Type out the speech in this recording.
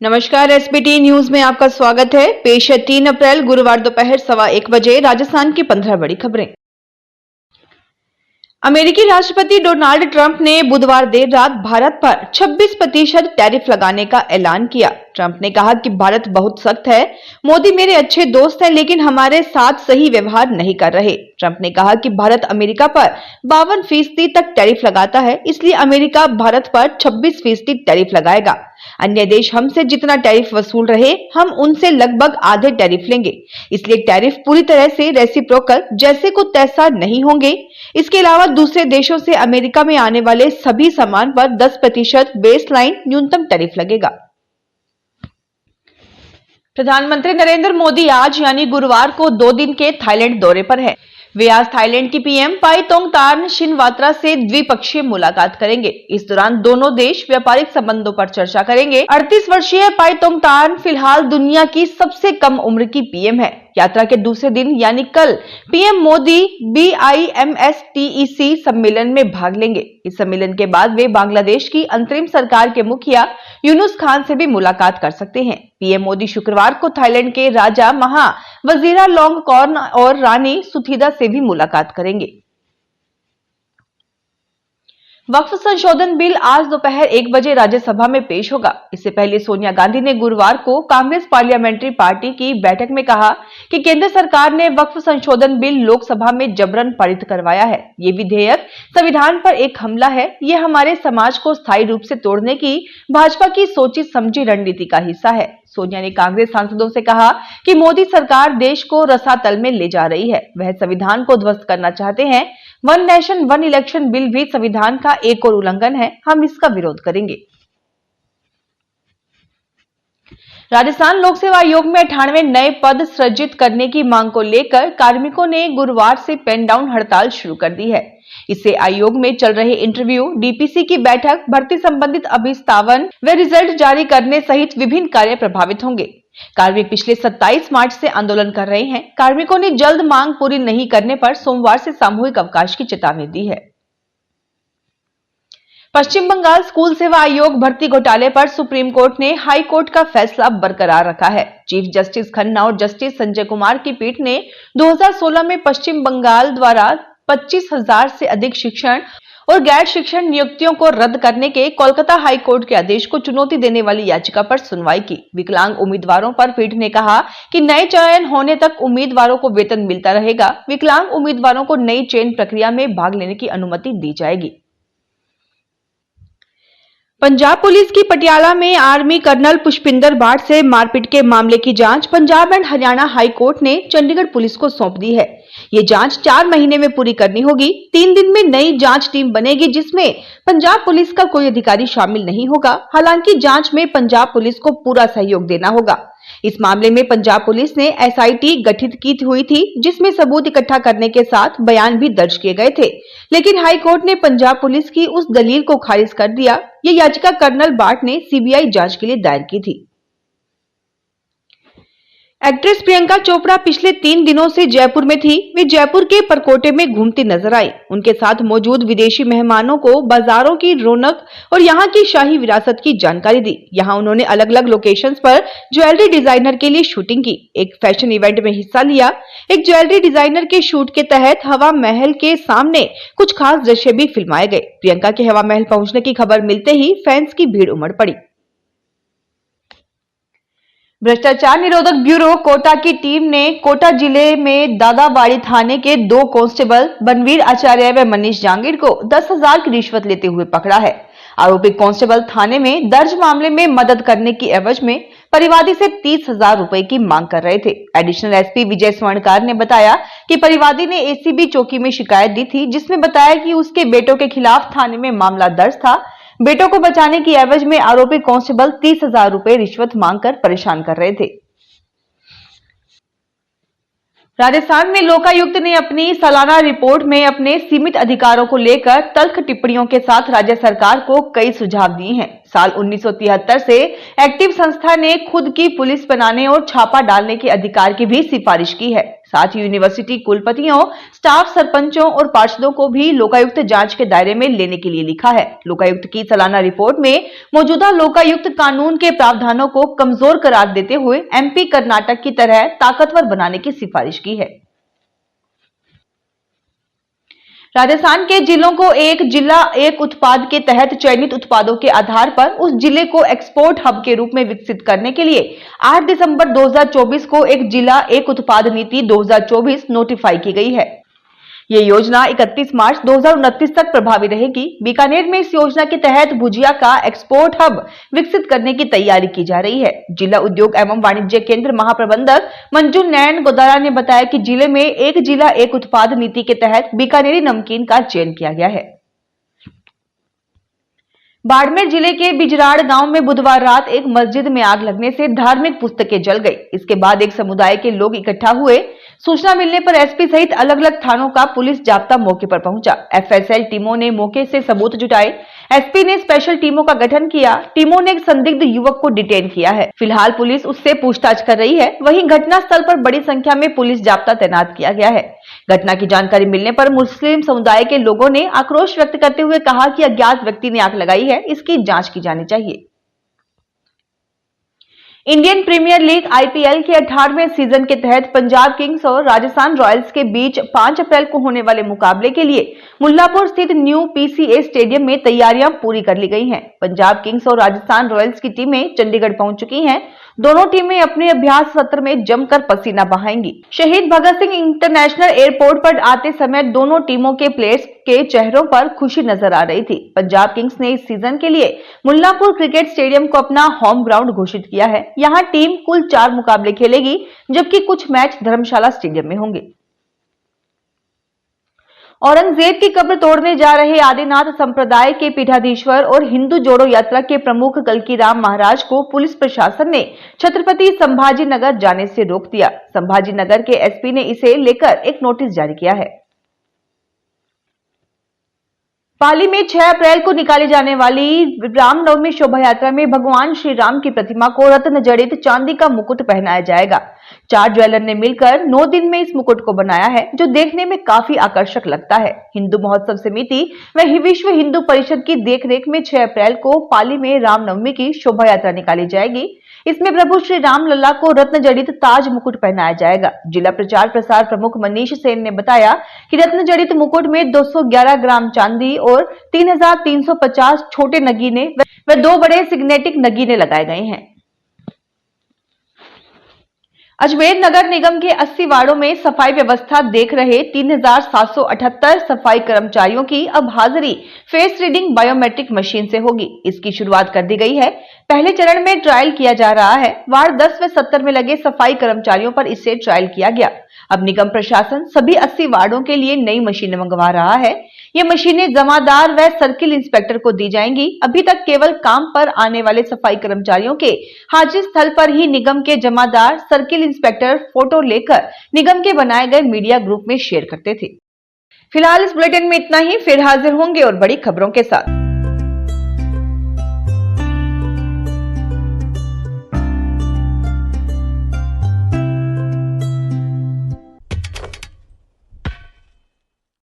नमस्कार, SBT news में आपका स्वागत है। पेश है 3 अप्रैल गुरुवार दोपहर 1:15 बजे राजस्थान की 15 बड़ी खबरें। अमेरिकी राष्ट्रपति डोनाल्ड ट्रंप ने बुधवार देर रात भारत पर 26% टैरिफ लगाने का ऐलान किया। ट्रंप ने कहा कि भारत बहुत सख्त है। मोदी मेरे अच्छे दोस्त हैं, लेकिन हमारे साथ सही व्यवहार नहीं कर रहे। ट्रंप ने कहा कि भारत अमेरिका पर 52% तक टैरिफ लगाता है, इसलिए अमेरिका भारत पर 26% टैरिफ लगाएगा। अन्य देश हमसे जितना टैरिफ वसूल रहे, हम उनसे लगभग आधे टैरिफ लेंगे। इसलिए टैरिफ पूरी तरह से रेसिप्रोकल जैसे को तैसा नहीं होंगे। इसके अलावा दूसरे देशों से अमेरिका में आने वाले सभी सामान पर 10% बेसलाइन न्यूनतम टैरिफ लगेगा। प्रधानमंत्री नरेंद्र मोदी आज यानी गुरुवार को 2 दिन के थाईलैंड दौरे पर हैं। वे आज थाईलैंड की पीएम पाइतोंगतार्न शिनवात्रा से द्विपक्षीय मुलाकात करेंगे। इस दौरान दोनों देश व्यापारिक संबंधों पर चर्चा करेंगे। 38 वर्षीय पाइतोंगतार्न फिलहाल दुनिया की सबसे कम उम्र की पीएम है। यात्रा के दूसरे दिन यानी कल पीएम मोदी BIMSTEC सम्मेलन में भाग लेंगे। इस सम्मेलन के बाद वे बांग्लादेश की अंतरिम सरकार के मुखिया यूनुस खान से भी मुलाकात कर सकते हैं। पीएम मोदी शुक्रवार को थाईलैंड के राजा महा वजीरालोंगकॉर्न और रानी सुथिदा से भी मुलाकात करेंगे। वक्फ संशोधन बिल आज दोपहर 1 बजे राज्यसभा में पेश होगा। इससे पहले सोनिया गांधी ने गुरुवार को कांग्रेस पार्लियामेंट्री पार्टी की बैठक में कहा कि केंद्र सरकार ने वक्फ संशोधन बिल लोकसभा में जबरन पारित करवाया है। ये विधेयक संविधान पर एक हमला है। ये हमारे समाज को स्थायी रूप से तोड़ने की भाजपा की सोची समझी रणनीति का हिस्सा है। सोनिया ने कांग्रेस सांसदों से कहा कि मोदी सरकार देश को रसातल में ले जा रही है। वह संविधान को ध्वस्त करना चाहते हैं। One nation one election bill भी संविधान का एक और उल्लंघन है। हम इसका विरोध करेंगे। राजस्थान लोक सेवा आयोग में 98 नए पद सृजित करने की मांग को लेकर कार्मिकों ने गुरुवार से पेन डाउन हड़ताल शुरू कर दी है। इससे आयोग में चल रहे इंटरव्यू, डीपीसी की बैठक, भर्ती संबंधित अभिस्थापन व रिजल्ट जारी करने सहित विभिन्न कार्य प्रभावित होंगे। कार्मिक पिछले 27 मार्च से आंदोलन कर रहे हैं। कार्मिकों ने जल्द मांग पूरी नहीं करने पर सोमवार से सामूहिक अवकाश की चेतावनी दी है। पश्चिम बंगाल स्कूल सेवा आयोग भर्ती घोटाले पर सुप्रीम कोर्ट ने हाई कोर्ट का फैसला बरकरार रखा है। चीफ जस्टिस खन्ना और जस्टिस संजय कुमार की पीठ ने 2016 में पश्चिम बंगाल द्वारा 25,000 से अधिक शिक्षण और गैर शिक्षण नियुक्तियों को रद्द करने के कोलकाता हाई कोर्ट के आदेश को चुनौती देने वाली याचिका पर सुनवाई की। विकलांग उम्मीदवारों पर पीठ ने कहा कि नए चयन होने तक उम्मीदवारों को वेतन मिलता रहेगा। विकलांग उम्मीदवारों को नई चयन प्रक्रिया में भाग लेने की अनुमति दी जाएगी। पंजाब पुलिस की पटियाला में आर्मी कर्नल पुष्पिंदर भाट से मारपीट के मामले की जांच Punjab and Haryana high court ने चंडीगढ़ पुलिस को सौंप दी है। ये जांच 4 महीने में पूरी करनी होगी। 3 दिन में नई जांच टीम बनेगी, जिसमें पंजाब पुलिस का कोई अधिकारी शामिल नहीं होगा। हालांकि जांच में पंजाब पुलिस को पूरा सहयोग देना होगा। इस मामले में पंजाब पुलिस ने एसआईटी गठित की हुई थी, जिसमें सबूत इकट्ठा करने के साथ बयान भी दर्ज किए गए थे, लेकिन हाई कोर्ट ने पंजाब पुलिस की उस दलील को खारिज कर दिया। ये याचिका कर्नल भाट ने सीबीआई जांच के लिए दायर की थी। एक्ट्रेस प्रियंका चोपड़ा पिछले 3 दिनों से जयपुर में थी। वे जयपुर के परकोटे में घूमती नजर आई। उनके साथ मौजूद विदेशी मेहमानों को बाजारों की रौनक और यहाँ की शाही विरासत की जानकारी दी। यहाँ उन्होंने अलग अलग लोकेशंस पर ज्वेलरी डिजाइनर के लिए शूटिंग की। एक फैशन इवेंट में हिस्सा लिया। एक ज्वेलरी डिजाइनर के शूट के तहत हवा महल के सामने कुछ खास दृश्य भी फिल्माए गए। प्रियंका के हवा महल पहुंचने की खबर मिलते ही फैंस की भीड़ उमड़ पड़ी। भ्रष्टाचार निरोधक ब्यूरो कोटा की टीम ने कोटा जिले में दादाबाड़ी थाने के 2 कांस्टेबल बनवीर आचार्य व मनीष जांगीर को 10,000 की रिश्वत लेते हुए पकड़ा है। आरोपी कांस्टेबल थाने में दर्ज मामले में मदद करने की एवज में परिवादी से 30,000 रुपए की मांग कर रहे थे। एडिशनल एसपी विजय स्वर्णकार ने बताया कि परिवादी ने एसीबी चौकी में शिकायत दी थी, जिसमें बताया कि उसके बेटों के खिलाफ थाने में मामला दर्ज था। बेटों को बचाने की एवज में आरोपी कांस्टेबल 30,000 रुपए रिश्वत मांगकर परेशान कर रहे थे। राजस्थान में लोकायुक्त ने अपनी सालाना रिपोर्ट में अपने सीमित अधिकारों को लेकर तल्ख टिप्पणियों के साथ राज्य सरकार को कई सुझाव दिए हैं। साल 1973 से एक्टिव संस्था ने खुद की पुलिस बनाने और छापा डालने के अधिकार की भी सिफारिश की है। साथ ही यूनिवर्सिटी कुलपतियों, स्टाफ, सरपंचों और पार्षदों को भी लोकायुक्त जांच के दायरे में लेने के लिए लिखा है। लोकायुक्त की सालाना रिपोर्ट में मौजूदा लोकायुक्त कानून के प्रावधानों को कमजोर करार देते हुए एमपी, कर्नाटक की तरह ताकतवर बनाने की सिफारिश की है। राजस्थान के जिलों को एक जिला एक उत्पाद के तहत चयनित उत्पादों के आधार पर उस जिले को एक्सपोर्ट हब के रूप में विकसित करने के लिए 8 दिसंबर 2024 को एक जिला एक उत्पाद नीति 2024 नोटिफाई की गई है। ये योजना 31 मार्च 2029 तक प्रभावी रहेगी। बीकानेर में इस योजना के तहत भुजिया का एक्सपोर्ट हब विकसित करने की तैयारी की जा रही है। जिला उद्योग एवं वाणिज्य केंद्र महाप्रबंधक मंजू नैन गोदारा ने बताया कि जिले में एक जिला एक उत्पाद नीति के तहत बीकानेरी नमकीन का चयन किया गया है। बाड़मेर जिले के बिजराड़ गांव में बुधवार रात एक मस्जिद में आग लगने से धार्मिक पुस्तकें जल गई। इसके बाद एक समुदाय के लोग इकट्ठा हुए। सूचना मिलने पर एसपी सहित अलग अलग थानों का पुलिस जाब्ता मौके पर पहुंचा। एफएसएल टीमों ने मौके से सबूत जुटाए। एसपी ने स्पेशल टीमों का गठन किया। टीमों ने एक संदिग्ध युवक को डिटेन किया है। फिलहाल पुलिस उससे पूछताछ कर रही है। वहीं घटनास्थल पर बड़ी संख्या में पुलिस जाब्ता तैनात किया गया है। घटना की जानकारी मिलने पर मुस्लिम समुदाय के लोगों ने आक्रोश व्यक्त करते हुए कहा कि अज्ञात व्यक्ति ने आग लगाई है, इसकी जांच की जानी चाहिए। इंडियन प्रीमियर लीग आईपीएल के 18वें सीजन के तहत पंजाब किंग्स और राजस्थान रॉयल्स के बीच 5 अप्रैल को होने वाले मुकाबले के लिए मुल्लापुर स्थित न्यू पीसीए स्टेडियम में तैयारियां पूरी कर ली गई हैं। पंजाब किंग्स और राजस्थान रॉयल्स की टीमें चंडीगढ़ पहुंच चुकी हैं। दोनों टीमें अपने अभ्यास सत्र में जमकर पसीना बहाएंगी। शहीद भगत सिंह इंटरनेशनल एयरपोर्ट पर आते समय दोनों टीमों के प्लेयर्स के चेहरों पर खुशी नजर आ रही थी। पंजाब किंग्स ने इस सीजन के लिए मुल्लापुर क्रिकेट स्टेडियम को अपना होम ग्राउंड घोषित किया है। यहां टीम कुल 4 मुकाबले खेलेगी, जबकि कुछ मैच धर्मशाला स्टेडियम में होंगे। औरंगजेब की कब्र तोड़ने जा रहे आदिनाथ संप्रदाय के पीठाधीश्वर और हिंदू जोड़ो यात्रा के प्रमुख कल्कीराम महाराज को पुलिस प्रशासन ने छत्रपति संभाजी नगर जाने से रोक दिया। संभाजी नगर के एसपी ने इसे लेकर एक नोटिस जारी किया है। पाली में 6 अप्रैल को निकाली जाने वाली रामनवमी शोभा यात्रा में भगवान श्री राम की प्रतिमा को रत्न जड़ित चांदी का मुकुट पहनाया जाएगा। 4 ज्वेलर ने मिलकर 9 दिन में इस मुकुट को बनाया है, जो देखने में काफी आकर्षक लगता है। हिंदू महोत्सव समिति व विश्व हिंदू परिषद की देखरेख में 6 अप्रैल को पाली में रामनवमी की शोभा यात्रा निकाली जाएगी। इसमें प्रभु श्री राम लल्ला को रत्न जड़ित ताज मुकुट पहनाया जाएगा। जिला प्रचार प्रसार प्रमुख मनीष सेन ने बताया कि रत्न जड़ित मुकुट में 211 ग्राम चांदी और 3350 छोटे नगीने व 2 बड़े सिग्नेटिक नगीने लगाए गए हैं। अजमेर नगर निगम के 80 वार्डों में सफाई व्यवस्था देख रहे 3778 सफाई कर्मचारियों की अब हाजिरी फेस रीडिंग बायोमेट्रिक मशीन से होगी। इसकी शुरुआत कर दी गई है। पहले चरण में ट्रायल किया जा रहा है। वार्ड 10 व 70 में लगे सफाई कर्मचारियों पर इससे ट्रायल किया गया। अब निगम प्रशासन सभी 80 वार्डों के लिए नई मशीनें मंगवा रहा है। ये मशीनें जमादार व सर्किल इंस्पेक्टर को दी जाएंगी। अभी तक केवल काम पर आने वाले सफाई कर्मचारियों के हाजिर स्थल पर ही निगम के जमादार, सर्किल इंस्पेक्टर फोटो लेकर निगम के बनाए गए मीडिया ग्रुप में शेयर करते थे। फिलहाल इस बुलेटिन में इतना ही। फिर हाजिर होंगे और बड़ी खबरों के साथ।